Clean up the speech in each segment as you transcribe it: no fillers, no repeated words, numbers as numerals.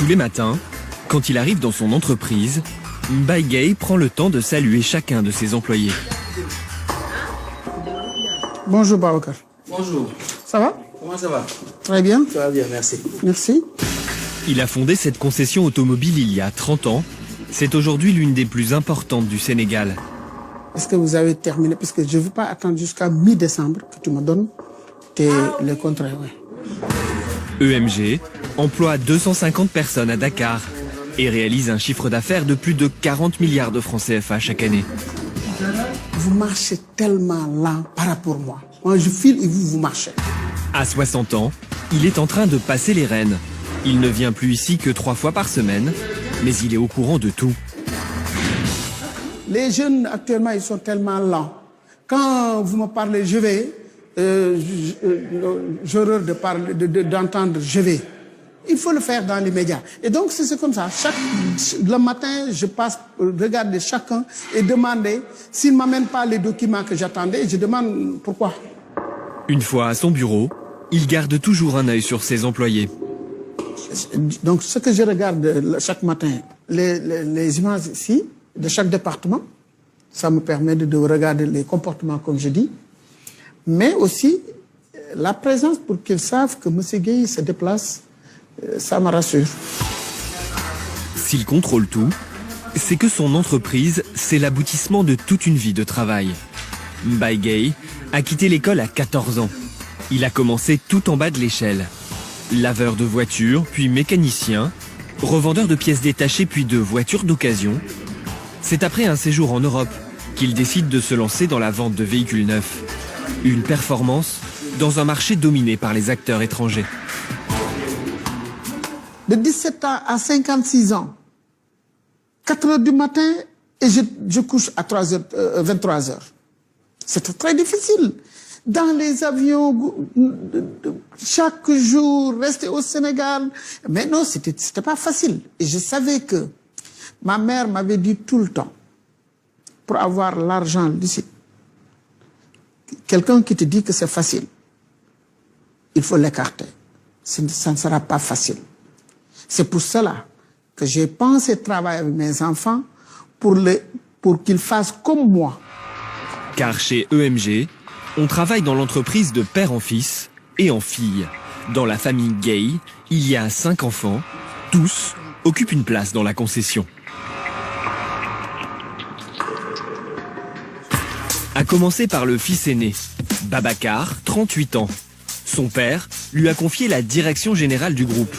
Tous les matins, quand il arrive dans son entreprise, Mbaye prend le temps de saluer chacun de ses employés. Bonjour Babacar. Bonjour. Ça va? Comment ça va? Très bien. Ça va bien, merci. Merci. Il a fondé cette concession automobile il y a 30 ans. C'est aujourd'hui l'une des plus importantes du Sénégal. Est-ce que vous avez terminé? Parce que je ne veux pas attendre jusqu'à mi-décembre que tu me donnes les contrats. Ouais. EMG emploie 250 personnes à Dakar et réalise un chiffre d'affaires de plus de 40 milliards de francs CFA chaque année. Vous marchez tellement lent par rapport à moi. Moi, je file et vous marchez. À 60 ans, il est en train de passer les rênes. Il ne vient plus ici que 3 fois par semaine, mais il est au courant de tout. Les jeunes, actuellement, ils sont tellement lents. Quand vous me parlez, je vais, j'ai horreur d'entendre je vais. Il faut le faire dans les médias. Et donc, c'est comme ça. Le matin, je passe regarder chacun et demander s'il ne m'amène pas les documents que j'attendais. Je demande pourquoi. Une fois à son bureau, il garde toujours un œil sur ses employés. Donc, ce que je regarde chaque matin, les images ici, de chaque département, ça me permet de regarder les comportements, comme je dis, mais aussi la présence pour qu'ils savent que M. Gueye se déplace, ça me rassure. S'il contrôle tout, c'est que son entreprise, c'est l'aboutissement de toute une vie de travail. Mbaye a quitté l'école à 14 ans. Il a commencé tout en bas de l'échelle. Laveur de voitures, puis mécanicien, revendeur de pièces détachées, puis de voitures d'occasion. C'est après un séjour en Europe qu'il décide de se lancer dans la vente de véhicules neufs. Une performance dans un marché dominé par les acteurs étrangers. De 17 ans à 56 ans, 4 heures du matin et je couche à 23 heures. C'était très difficile. Dans les avions, chaque jour, rester au Sénégal. Mais non, c'était pas facile. Et je savais que ma mère m'avait dit tout le temps, pour avoir l'argent licite, quelqu'un qui te dit que c'est facile, il faut l'écarter. Ça ne sera pas facile. C'est pour cela que j'ai pensé travailler avec mes enfants pour qu'ils fassent comme moi. Car chez EMG, on travaille dans l'entreprise de père en fils et en fille. Dans la famille Gueye, il y a 5 enfants. Tous occupent une place dans la concession. A commencer par le fils aîné, Babacar, 38 ans. Son père lui a confié la direction générale du groupe.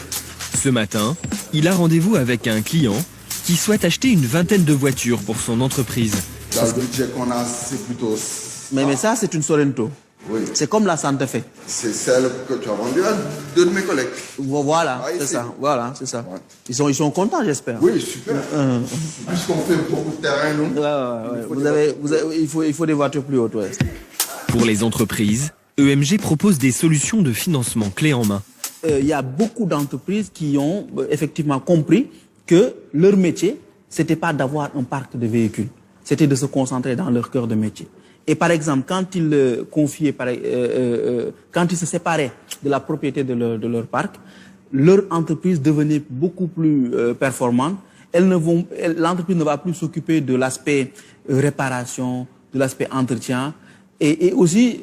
Ce matin, il a rendez-vous avec un client qui souhaite acheter une vingtaine de voitures pour son entreprise. Le budget qu'on a, c'est plutôt... Mais ça, c'est une Sorento. Oui. C'est comme la Santa Fe. C'est celle que tu as vendue à 2 de mes collègues. Voilà, Ah, c'est ça. Voilà, c'est ça. Ouais. Ils sont contents, j'espère. Oui, super. Puisqu'on fait beaucoup de terrain, nous. Il faut des voitures plus hautes, ouais. Pour les entreprises, EMG propose des solutions de financement clés en main. Il y a beaucoup d'entreprises qui ont effectivement compris que leur métier, c'était pas d'avoir un parc de véhicules. C'était de se concentrer dans leur cœur de métier. Et par exemple, quand ils quand ils se séparaient de la propriété de leur parc, leur entreprise devenait beaucoup plus performante. L'entreprise ne va plus s'occuper de l'aspect réparation, de l'aspect entretien. Et aussi,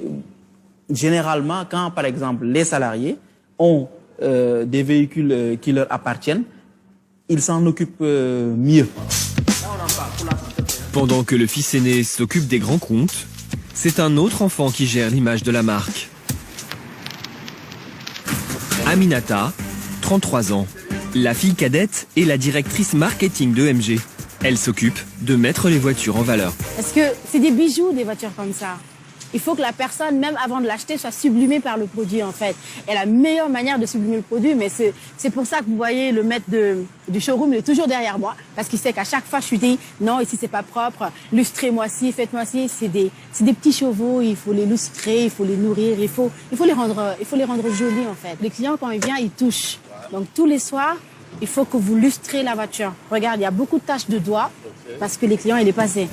généralement, quand par exemple les salariés ont des véhicules qui leur appartiennent, ils s'en occupent mieux. Pendant que le fils aîné s'occupe des grands comptes, c'est un autre enfant qui gère l'image de la marque. Aminata, 33 ans. La fille cadette est la directrice marketing d'EMG. Elle s'occupe de mettre les voitures en valeur. Parce que c'est des bijoux, des voitures comme ça. Il faut que la personne, même avant de l'acheter, soit sublimée par le produit, en fait. Et la meilleure manière de sublimer le produit, mais c'est pour ça que vous voyez le maître du showroom, il est toujours derrière moi, parce qu'il sait qu'à chaque fois, je suis dit, non, ici, c'est pas propre, lustrez-moi-ci, faites-moi ci. C'est des petits chevaux, il faut les lustrer, il faut les nourrir, il faut les rendre jolis, en fait. Les clients, quand ils viennent, ils touchent. Donc, tous les soirs, il faut que vous lustrez la voiture. Regarde, il y a beaucoup de taches de doigts, parce que les clients, il est passé.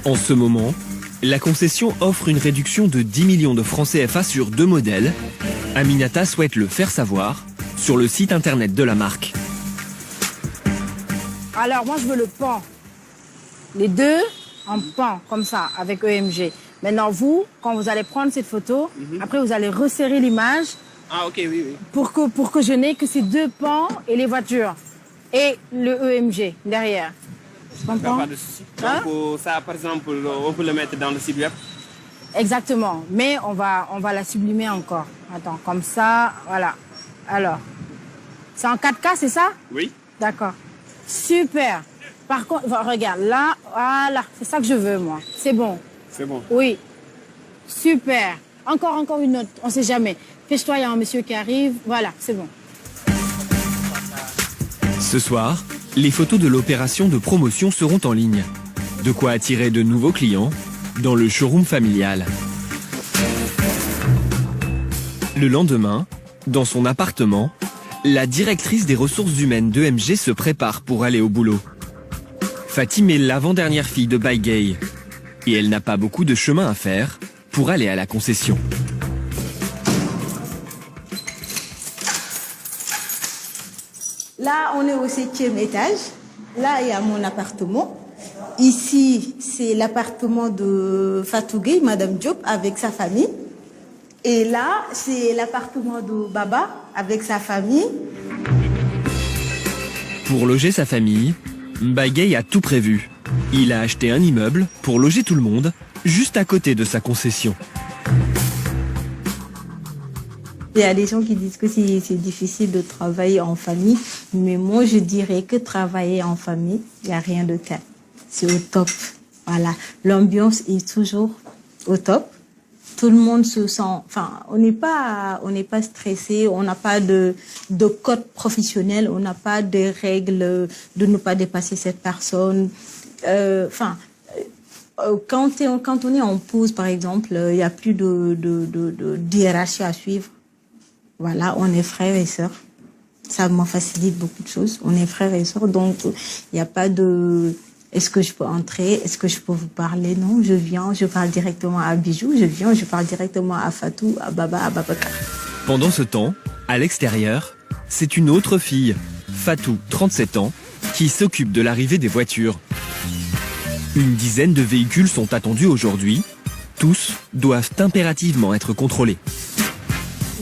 En ce moment, la concession offre une réduction de 10 millions de francs CFA sur 2 modèles. Aminata souhaite le faire savoir. sur le site internet de la marque. Alors, moi, je veux le pan. Les deux en pan, comme ça, avec EMG. Maintenant, vous, quand vous allez prendre cette photo, après, vous allez resserrer l'image. Ah, ok, oui, oui. Pour que je n'ai que ces deux pans et les voitures. Et le EMG derrière. Tu comprends? Pas de souci. Hein? Donc, ça, par exemple, on peut le mettre dans le site web. Exactement. Mais on va la sublimer encore. Attends, comme ça, voilà. Alors, c'est en 4K, c'est ça? Oui. D'accord. Super. Par contre, regarde, là, voilà, c'est ça que je veux, moi. C'est bon. C'est bon. Oui. Super. Encore une autre, on ne sait jamais. Fais-toi, il y a un monsieur qui arrive. Voilà, c'est bon. Ce soir, les photos de l'opération de promotion seront en ligne. De quoi attirer de nouveaux clients dans le showroom familial. Le lendemain, dans son appartement, la directrice des ressources humaines d'EMG se prépare pour aller au boulot. Fatim est l'avant-dernière fille de Baigay et elle n'a pas beaucoup de chemin à faire pour aller à la concession. Là, on est au 7e étage. Là, il y a mon appartement. Ici, c'est l'appartement de Fatou Gueye, Madame Diop, avec sa famille. Et là, c'est l'appartement de Baba, avec sa famille. Pour loger sa famille, Baigay a tout prévu. Il a acheté un immeuble pour loger tout le monde, juste à côté de sa concession. Il y a des gens qui disent que c'est difficile de travailler en famille, mais moi je dirais que travailler en famille, il n'y a rien de tel. C'est au top. Voilà, l'ambiance est toujours au top. Tout le monde se sent, enfin, on n'est pas stressé, on n'a pas de code professionnel, on n'a pas de règles de ne pas dépasser cette personne. Quand on est en pause, par exemple, il n'y a plus de hiérarchie à suivre. Voilà, on est frères et sœurs. Ça m'en facilite beaucoup de choses. On est frères et sœurs, donc il n'y a pas de... Est-ce que je peux entrer? Est-ce que je peux vous parler? Non, je viens, je parle directement à Bijou, je parle directement à Fatou, à Baba, à Babacar. Pendant ce temps, à l'extérieur, c'est une autre fille, Fatou, 37 ans, qui s'occupe de l'arrivée des voitures. Une dizaine de véhicules sont attendus aujourd'hui. Tous doivent impérativement être contrôlés.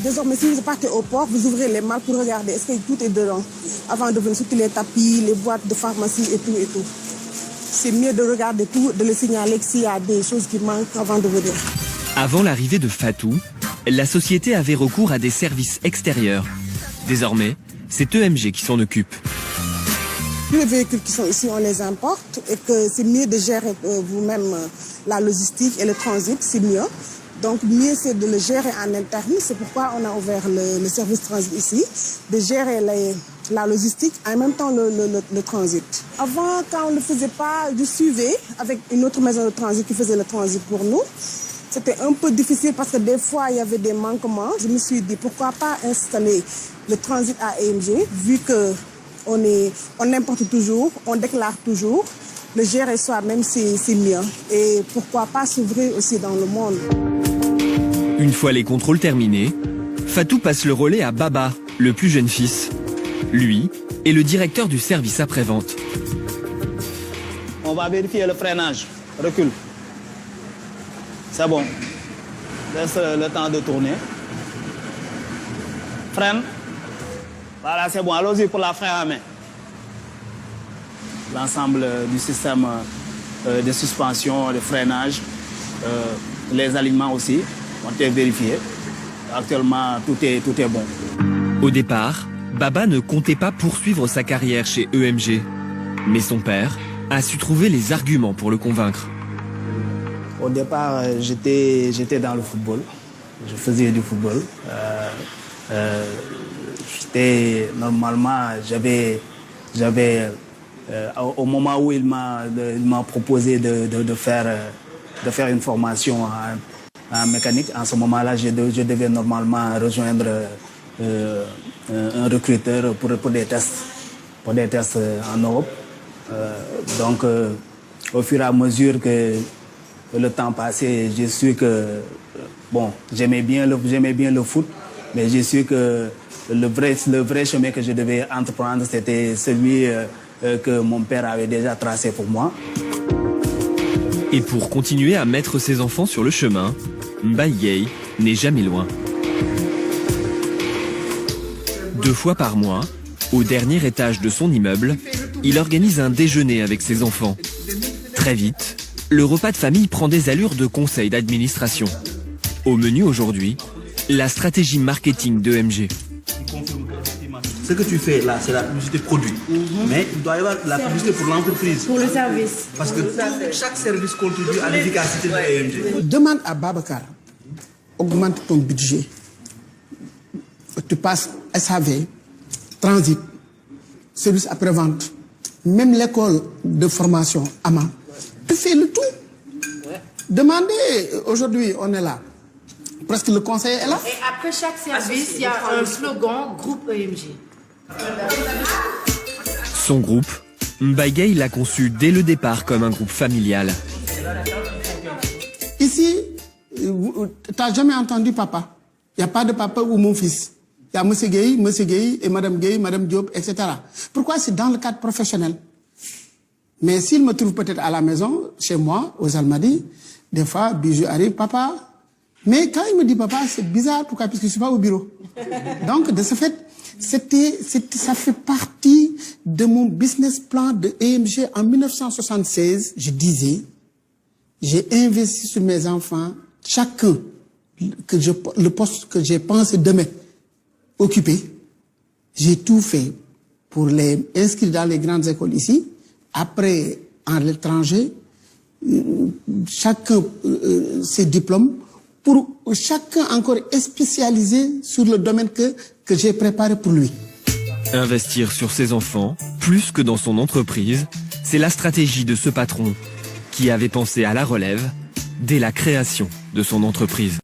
Désormais, si vous partez au port, vous ouvrez les malles pour regarder est-ce que tout est dedans. Avant de venir sur tous les tapis, les boîtes de pharmacie et tout et tout. C'est mieux de regarder tout, de le signaler s'il y a des choses qui manquent avant de venir. Avant l'arrivée de Fatou, la société avait recours à des services extérieurs. Désormais, c'est EMG qui s'en occupe. Tous les véhicules qui sont ici, on les importe et que c'est mieux de gérer vous-même la logistique et le transit, c'est mieux. Donc, mieux c'est de le gérer en interne. C'est pourquoi on a ouvert le service transit ici, de gérer la logistique en même temps le transit. Avant, quand on ne le faisait pas, je suivais avec une autre maison de transit qui faisait le transit pour nous. C'était un peu difficile parce que des fois, il y avait des manquements. Je me suis dit, pourquoi pas installer le transit à EMG, vu qu'on importe toujours, on déclare toujours. Le gérer soi-même, c'est mieux. Et pourquoi pas s'ouvrir aussi dans le monde. Une fois les contrôles terminés, Fatou passe le relais à Baba, le plus jeune fils. Lui est le directeur du service après-vente. On va vérifier le freinage. Recule. C'est bon. Laisse le temps de tourner. Freine. Voilà, c'est bon. Allons-y pour la frein à main. L'ensemble du système de suspension, de freinage, les alignements aussi ont été vérifiés. Actuellement, tout est bon. Au départ, Baba ne comptait pas poursuivre sa carrière chez EMG. Mais son père a su trouver les arguments pour le convaincre. Au départ, j'étais dans le football. Je faisais du football. Au moment où il m'a proposé de faire une formation en mécanique, en ce moment-là, je devais normalement rejoindre un recruteur pour des tests en Europe. Donc, au fur et à mesure que le temps passait, j'ai su que, bon, j'aimais bien le foot, mais j'ai su que le vrai chemin que je devais entreprendre, c'était celui que mon père avait déjà tracé pour moi. Et pour continuer à mettre ses enfants sur le chemin, Mbaye n'est jamais loin. 2 fois par mois, au dernier étage de son immeuble, il organise un déjeuner avec ses enfants. Très vite, le repas de famille prend des allures de conseil d'administration. Au menu aujourd'hui, la stratégie marketing d'EMG. Ce que tu fais là, c'est la publicité produit. Mais il doit y avoir la publicité pour l'entreprise. Pour le service. Parce que chaque service contribue à l'efficacité de l'EMG. Demande à Babacar, augmente ton budget. Tu passes SAV, transit, service après-vente, même l'école de formation AMA. Tu fais le tout. Demandez, aujourd'hui on est là. Presque le conseil est là. Et après chaque service, il y a un slogan groupe EMG. Son groupe, Mbaye l'a conçu dès le départ comme un groupe familial. Ici, tu n'as jamais entendu papa. Il n'y a pas de papa ou mon fils. Il y a M. Gueye et Mme Gueye, Mme Diop, etc. Pourquoi? C'est dans le cadre professionnel. Mais s'il me trouve peut-être à la maison, chez moi, aux Almadies, des fois, Bijou arrive, papa. Mais quand il me dit papa, c'est bizarre, pourquoi? Parce que je ne suis pas au bureau. Donc, de ce fait, ça fait partie de mon business plan de EMG. En 1976, je disais, j'ai investi sur mes enfants, chacun, le poste que j'ai pensé demain occuper. J'ai tout fait pour les inscrire dans les grandes écoles ici. Après, en l'étranger, chacun ses diplômes, pour chacun encore est spécialisé sur le domaine que j'ai préparé pour lui. Investir sur ses enfants, plus que dans son entreprise, c'est la stratégie de ce patron qui avait pensé à la relève dès la création de son entreprise.